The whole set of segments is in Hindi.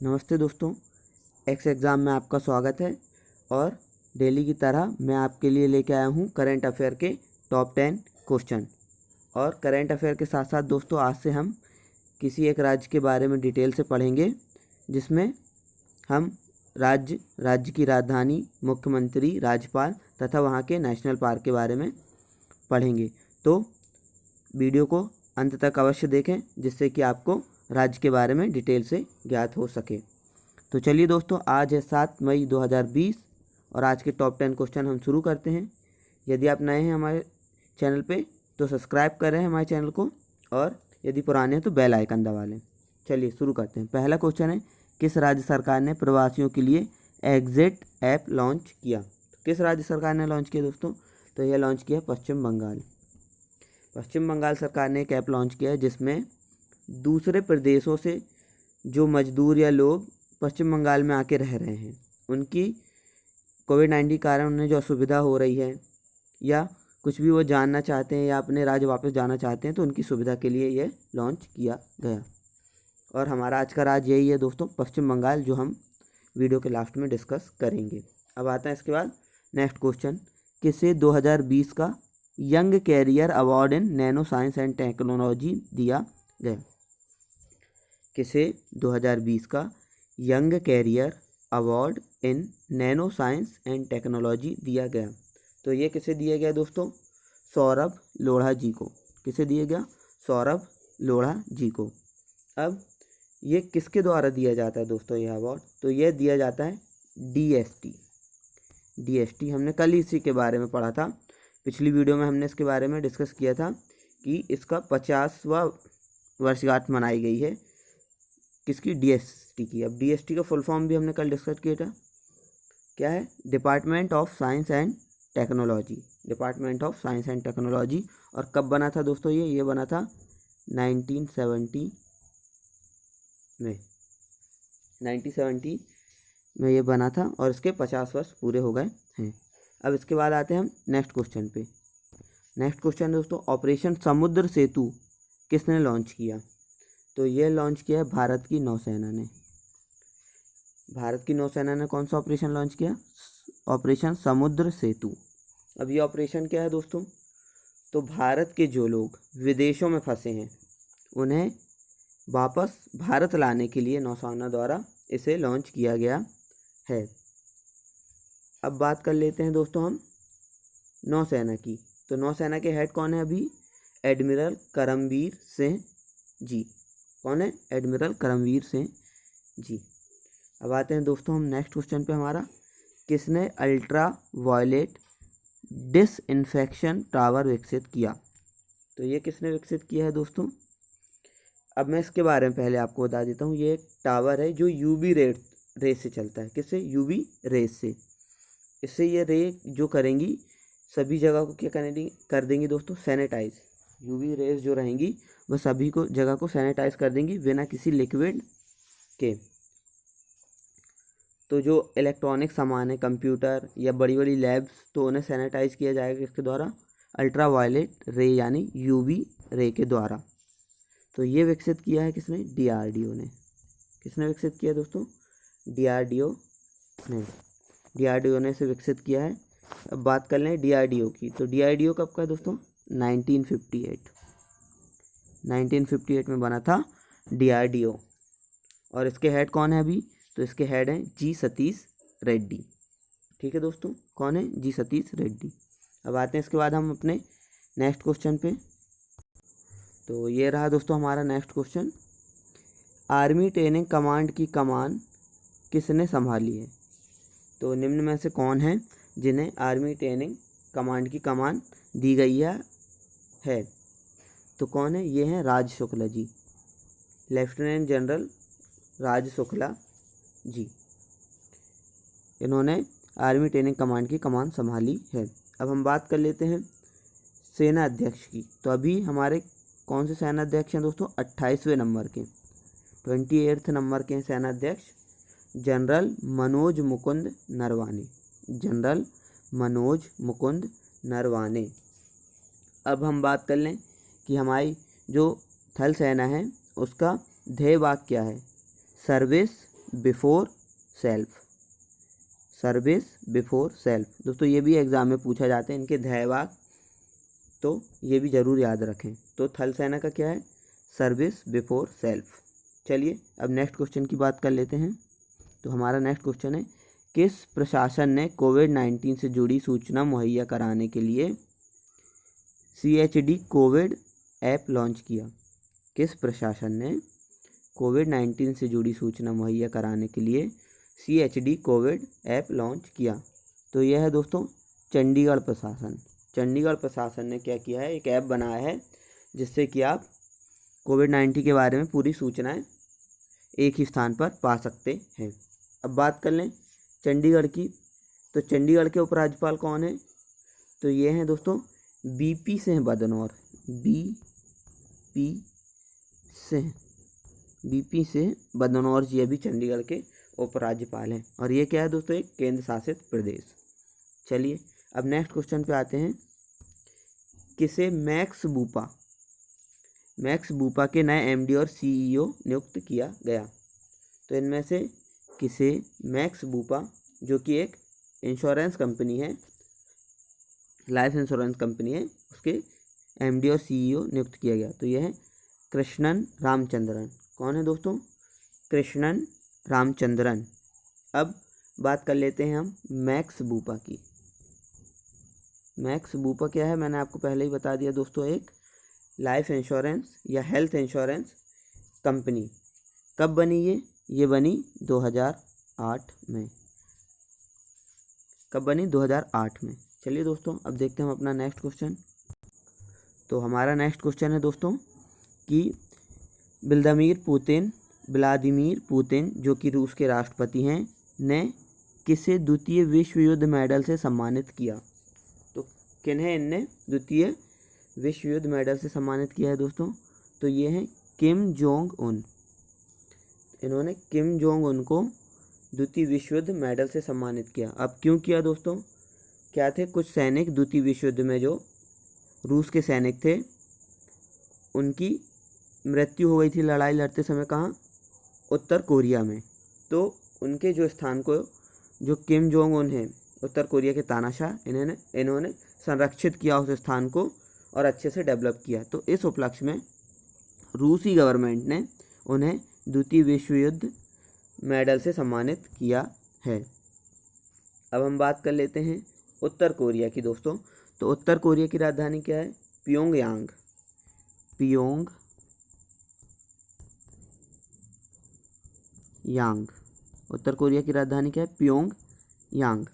नमस्ते दोस्तों, एक्स एग्ज़ाम में आपका स्वागत है। और डेली की तरह मैं आपके लिए लेके आया हूँ करंट अफेयर के टॉप 10 क्वेश्चन। और करंट अफेयर के साथ साथ दोस्तों आज से हम किसी एक राज्य के बारे में डिटेल से पढ़ेंगे, जिसमें हम राज्य की राजधानी, मुख्यमंत्री, राज्यपाल तथा वहाँ के नेशनल पार्क के बारे में पढ़ेंगे। तो वीडियो को अंत तक अवश्य देखें, जिससे कि आपको राज्य के बारे में डिटेल से ज्ञात हो सके। तो चलिए दोस्तों, आज है 7 मई 2020 और आज के टॉप 10 क्वेश्चन हम शुरू करते हैं। यदि आप नए हैं हमारे चैनल पे तो सब्सक्राइब करें हमारे चैनल को, और यदि पुराने हैं तो बेल आइकन दबा लें। चलिए शुरू करते हैं। पहला क्वेश्चन है, किस राज्य सरकार ने प्रवासियों के लिए एग्जिट ऐप लॉन्च किया? किस राज्य सरकार ने लॉन्च किया दोस्तों? तो यह लॉन्च किया पश्चिम बंगाल। पश्चिम बंगाल सरकार ने एक ऐप लॉन्च किया है, जिसमें दूसरे प्रदेशों से जो मजदूर या लोग पश्चिम बंगाल में आके रह रहे हैं, उनकी कोविड-19 कारण उन्हें जो असुविधा हो रही है, या कुछ भी वो जानना चाहते हैं या अपने राज्य वापस जाना चाहते हैं, तो उनकी सुविधा के लिए ये लॉन्च किया गया। और हमारा आज का राज्य यही है दोस्तों, पश्चिम बंगाल, जो हम वीडियो के लास्ट में डिस्कस करेंगे। अब आता है इसके बाद नेक्स्ट क्वेश्चन, किसे 2020 का young career award in nano science and technology दिया गया? किसे 2020 का young career award in nano science and technology दिया गया? तो ये किसे दिया गया दोस्तों? सौरभ लोढ़ा जी को। किसे दिया गया? सौरभ लोढ़ा जी को। अब ये किसके द्वारा दिया जाता है दोस्तों यह अवार्ड? तो यह दिया जाता है डीएसटी। हमने कल ही इसी के बारे में पढ़ा था। पिछली वीडियो में हमने इसके बारे में डिस्कस किया था कि इसका 50वां वर्षगांठ मनाई गई है। किसकी? डीएसटी की। अब डीएसटी का फुल फॉर्म भी हमने कल डिस्कस किया था। क्या है? Department of science and technology. Department of science and technology. और कब बना था दोस्तों? ये बना था 1970 में। 1970 में ये बना था और इसके 50 वर्ष पूरे हो गए हैं। अब इसके बाद आते हैं हम नेक्स्ट क्वेश्चन पे। नेक्स्ट क्वेश्चन दोस्तों, ऑपरेशन समुद्र सेतु किसने लॉन्च किया? तो ये लॉन्च किया है भारत की नौसेना ने। भारत की नौसेना ने कौन सा ऑपरेशन लॉन्च किया? ऑपरेशन समुद्र सेतु। अब ये ऑपरेशन क्या है दोस्तों? तो भारत के जो लोग विदेशों में फंसे हैं, उन्हें वापस भारत लाने के लिए नौसेना द्वारा इसे लॉन्च किया गया है। अब बात कर लेते हैं दोस्तों हम नौसेना की। तो नौसेना के हेड कौन है अभी? एडमिरल करमवीर सिंह जी। कौन है? एडमिरल करमवीर सिंह जी। अब आते हैं दोस्तों हम नेक्स्ट क्वेश्चन पे हमारा, किसने अल्ट्रा वायलेट डिसइंफेक्शन टावर विकसित किया? तो ये किसने विकसित किया है दोस्तों? अब मैं इसके बारे में पहले आपको बता देता हूँ। ये एक टावर है जो यूवी रेस से चलता है। किससे? यूवी रेस से। इससे ये रे जो करेंगी सभी जगह को क्या कर देंगी दोस्तों? सैनिटाइज। यूवी रेस जो रहेंगी वह सभी को जगह को सैनिटाइज कर देंगी बिना किसी लिक्विड के। तो जो इलेक्ट्रॉनिक सामान है, कंप्यूटर या बड़ी बड़ी लैब्स, तो उन्हें सैनिटाइज किया जाएगा इसके द्वारा? अल्ट्रा वायलेट रे यानी यूवी रे के द्वारा। तो ये विकसित किया है किसने? डीआरडीओ ने। किसने विकसित किया दोस्तों? डीआरडीओ ने। डीआरडीओ ने इसे विकसित किया है। अब बात कर लें डीआरडीओ की। तो डीआरडीओ कब का है दोस्तों? 1958। 1958 में बना था डीआरडीओ। और इसके हेड कौन है अभी? तो इसके हेड हैं जी सतीश रेड्डी। ठीक है दोस्तों, कौन है? जी सतीश रेड्डी। अब आते हैं इसके बाद हम अपने नेक्स्ट क्वेश्चन पे। तो ये रहा दोस्तों हमारा next question, army training command की कमान किसने संभाली है? तो निम्न में से कौन है जिन्हें आर्मी ट्रेनिंग कमांड की कमान दी गई है? तो कौन है? ये हैं राज शुक्ला जी। लेफ्टिनेंट जनरल राज शुक्ला जी, इन्होंने आर्मी ट्रेनिंग कमांड की कमान संभाली है। अब हम बात कर लेते हैं सेना अध्यक्ष की। तो अभी हमारे कौन से सेना अध्यक्ष हैं दोस्तों? 28वें नंबर के, 28 नंबर के सेना अध्यक्ष जनरल मनोज मुकुंद नरवाने। जनरल मनोज मुकुंद नरवाने। अब हम बात कर लें कि हमारी जो थल सेना है उसका ध्येय वाक्य क्या है? Service before self, service before self. दोस्तों ये भी एग्ज़ाम में पूछा जाते हैं, इनके ध्येयवाक्य, तो ये भी ज़रूर याद रखें। तो थल सेना का क्या है? Service before self. चलिए अब नेक्स्ट क्वेश्चन की बात कर लेते हैं। तो हमारा नेक्स्ट क्वेश्चन है, किस प्रशासन ने कोविड-19 से जुड़ी सूचना मुहैया कराने के लिए CHD कोविड ऐप लॉन्च किया? किस प्रशासन ने कोविड-19 से जुड़ी सूचना मुहैया कराने के लिए CHD कोविड ऐप लॉन्च किया? तो यह है दोस्तों चंडीगढ़ प्रशासन। चंडीगढ़ प्रशासन ने क्या किया है, एक ऐप बनाया है जिससे कि आप कोविड-19 के बारे में पूरी सूचनाएं एक ही स्थान पर पा सकते हैं। अब बात कर लें चंडीगढ़ की, तो चंडीगढ़ के उपराज्यपाल कौन है? तो ये हैं दोस्तों BP सिंह बदनौर। BP सिंह बदनौर जी अभी चंडीगढ़ के उपराज्यपाल हैं, और ये क्या है दोस्तों, एक केंद्र शासित प्रदेश। चलिए अब नेक्स्ट क्वेश्चन पे आते हैं, किसे मैक्स बूपा के नए MD और CEO नियुक्त किया गया? तो इनमें से किसे मैक्स बूपा, जो कि एक इंश्योरेंस कंपनी है, लाइफ इंश्योरेंस कंपनी है, उसके MD और CEO नियुक्त किया गया? तो यह है कृष्णन रामचंद्रन। कौन है दोस्तों? कृष्णन रामचंद्रन। अब बात कर लेते हैं हम मैक्स बूपा की। मैक्स बूपा क्या है, मैंने आपको पहले ही बता दिया दोस्तों, एक लाइफ इंश्योरेंस या हेल्थ इंश्योरेंस कंपनी। कब बनी ये बनी 2008 में। कब बनी? 2008 में। चलिए दोस्तों अब देखते हैं हम अपना नेक्स्ट क्वेश्चन। तो हमारा नेक्स्ट क्वेश्चन है दोस्तों कि व्लादिमीर पुतिन जो कि रूस के राष्ट्रपति हैं, ने किसे द्वितीय विश्व युद्ध मेडल से सम्मानित किया? तो किन्हें इनने द्वितीय विश्व युद्ध मेडल से सम्मानित किया है दोस्तों? तो ये हैं किम जोंग उन। इन्होंने किम जोंग उन को द्वितीय विश्व युद्ध मेडल से सम्मानित किया। अब क्यों किया दोस्तों? क्या थे कुछ सैनिक द्वितीय विश्व युद्ध में, जो रूस के सैनिक थे, उनकी मृत्यु हो गई थी लड़ाई लड़ते समय। कहाँ? उत्तर कोरिया में। तो उनके जो स्थान को, जो किम जोंग उन है उत्तर कोरिया के तानाशाह, इन्होंने संरक्षित किया उस स्थान को और अच्छे से डेवलप किया। तो इस उपलक्ष्य में रूसी गवर्नमेंट ने उन्हें द्वितीय विश्व युद्ध मेडल से सम्मानित किया है। अब हम बात कर लेते हैं उत्तर कोरिया की दोस्तों। तो उत्तर कोरिया की राजधानी क्या है? प्योंगयांग। उत्तर कोरिया की राजधानी क्या है? प्योंगयांग।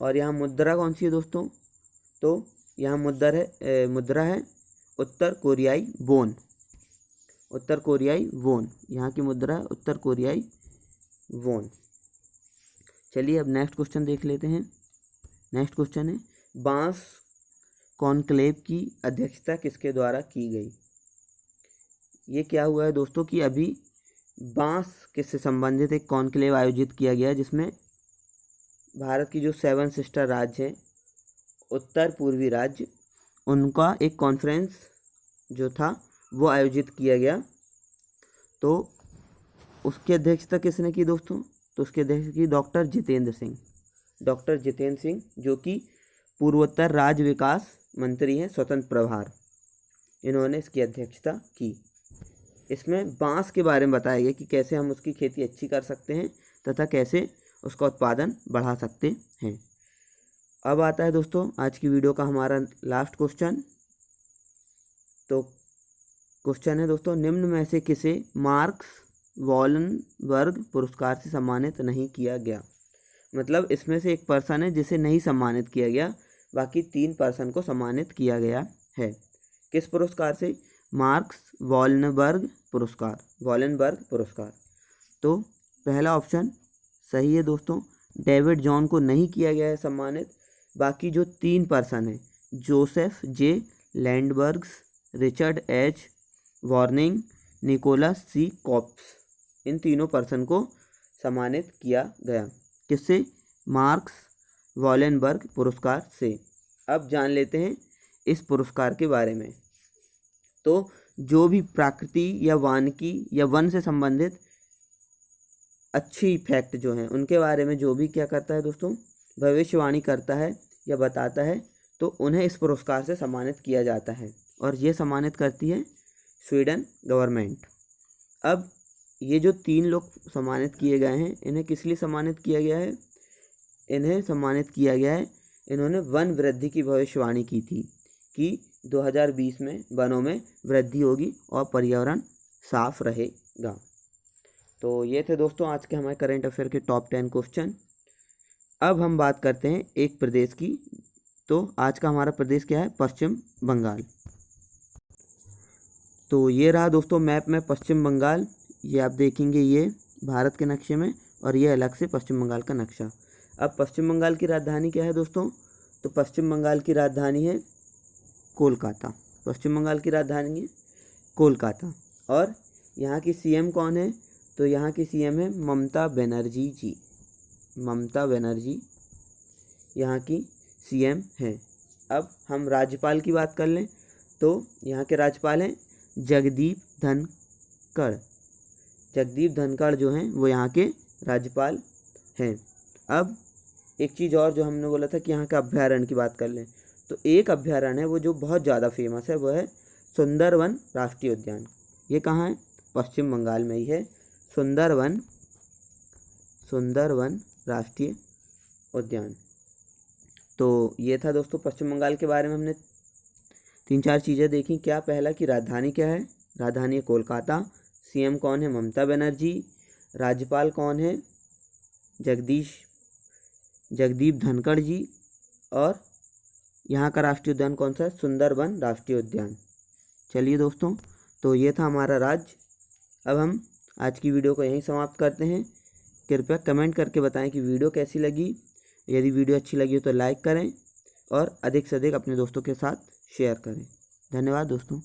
और यहाँ मुद्रा कौन सी है दोस्तों? तो यहाँ मुद्रा है उत्तर कोरियाई वोन। उत्तर कोरियाई वोन यहाँ की मुद्रा है, उत्तर कोरियाई वोन। चलिए अब नेक्स्ट क्वेश्चन देख लेते हैं। नेक्स्ट क्वेश्चन है, बांस कॉन्क्लेव की अध्यक्षता किसके द्वारा की गई? ये क्या हुआ है दोस्तों कि अभी बांस किससे संबंधित एक कॉन्क्लेव आयोजित किया गया, जिसमें भारत की जो 7 सिस्टर राज्य हैं, उत्तर पूर्वी राज्य, उनका एक कॉन्फ्रेंस जो था वो आयोजित किया गया। तो उसकी अध्यक्षता किसने की दोस्तों? तो उसकी अध्यक्षता की डॉक्टर जितेंद्र सिंह, जो कि पूर्वोत्तर राज्य विकास मंत्री हैं, स्वतंत्र प्रभार। इन्होंने इसकी अध्यक्षता की। इसमें बांस के बारे में बताया गया कि कैसे हम उसकी खेती अच्छी कर सकते हैं तथा कैसे उसका उत्पादन बढ़ा सकते हैं। अब आता है दोस्तों आज की वीडियो का हमारा लास्ट क्वेश्चन। तो क्वेश्चन है दोस्तों, निम्न में से किसे मार्क्स वॉलनबर्ग पुरस्कार से सम्मानित नहीं किया गया? मतलब इसमें से एक पर्सन है जिसे नहीं सम्मानित किया गया, बाकी 3 पर्सन को सम्मानित किया गया है। किस पुरस्कार से? मार्क्स वॉलनबर्ग पुरस्कार। तो पहला ऑप्शन सही है दोस्तों, डेविड जॉन को नहीं किया गया है सम्मानित। बाकी जो 3 पर्सन हैं, जोसेफ जे लैंडबर्ग्स, रिचर्ड एच वार्निंग, निकोलस सी कॉप्स, इन तीनों पर्सन को सम्मानित किया गया। किससे? मार्क्स वॉलनबर्ग पुरस्कार से। अब जान लेते हैं इस पुरस्कार के बारे में। तो जो भी प्रकृति या वानिकी या वन से संबंधित अच्छी फैक्ट जो हैं उनके बारे में जो भी क्या करता है दोस्तों, भविष्यवाणी करता है या बताता है, तो उन्हें इस पुरस्कार से सम्मानित किया जाता है और ये सम्मानित करती है स्वीडन गवर्नमेंट। अब ये जो 3 लोग सम्मानित किए गए हैं, इन्हें किस लिए सम्मानित किया गया है? इन्हें सम्मानित किया गया है, इन्होंने वन वृद्धि की भविष्यवाणी की थी कि 2020 में वनों में वृद्धि होगी और पर्यावरण साफ रहेगा। तो ये थे दोस्तों आज के हमारे करंट अफेयर के टॉप 10 क्वेश्चन। अब हम बात करते हैं एक प्रदेश की। तो आज का हमारा प्रदेश क्या है? पश्चिम बंगाल। तो ये रहा दोस्तों मैप में पश्चिम बंगाल। ये आप देखेंगे ये भारत के नक्शे में, और ये अलग से पश्चिम बंगाल का नक्शा। अब पश्चिम बंगाल की राजधानी क्या है दोस्तों? तो पश्चिम बंगाल की राजधानी है कोलकाता। पश्चिम बंगाल की राजधानी है कोलकाता। और यहाँ की सीएम कौन है? तो यहाँ की सीएम है ममता बनर्जी जी। ममता बनर्जी यहाँ की सीएम है। अब हम राज्यपाल की बात कर लें तो यहाँ के राज्यपाल हैं जगदीप धनखड़। जगदीप धनखड़ जो हैं वो यहाँ के राज्यपाल हैं। अब एक चीज़ और जो हमने बोला था कि यहाँ का अभ्यारण्य की बात कर लें, तो एक अभ्यारण्य है वो जो बहुत ज़्यादा फेमस है, वो है सुंदरवन राष्ट्रीय उद्यान। ये कहाँ है? पश्चिम बंगाल में ही है सुंदरवन राष्ट्रीय उद्यान। तो ये था दोस्तों पश्चिम बंगाल के बारे में हमने 3-4 चीज़ें देखी। क्या? पहला कि राजधानी क्या है? राजधानी है कोलकाता। सीएम कौन है? ममता बनर्जी। राज्यपाल कौन है? जगदीप धनखड़ जी। और यहाँ का राष्ट्रीय उद्यान कौन सा है? सुंदरवन राष्ट्रीय उद्यान। चलिए दोस्तों, तो ये था हमारा राज्य। अब हम आज की वीडियो को यहीं समाप्त करते हैं। कृपया कमेंट करके बताएं कि वीडियो कैसी लगी। यदि वीडियो अच्छी लगी हो तो लाइक करें और अधिक से अधिक अपने दोस्तों के साथ शेयर करें। धन्यवाद दोस्तों।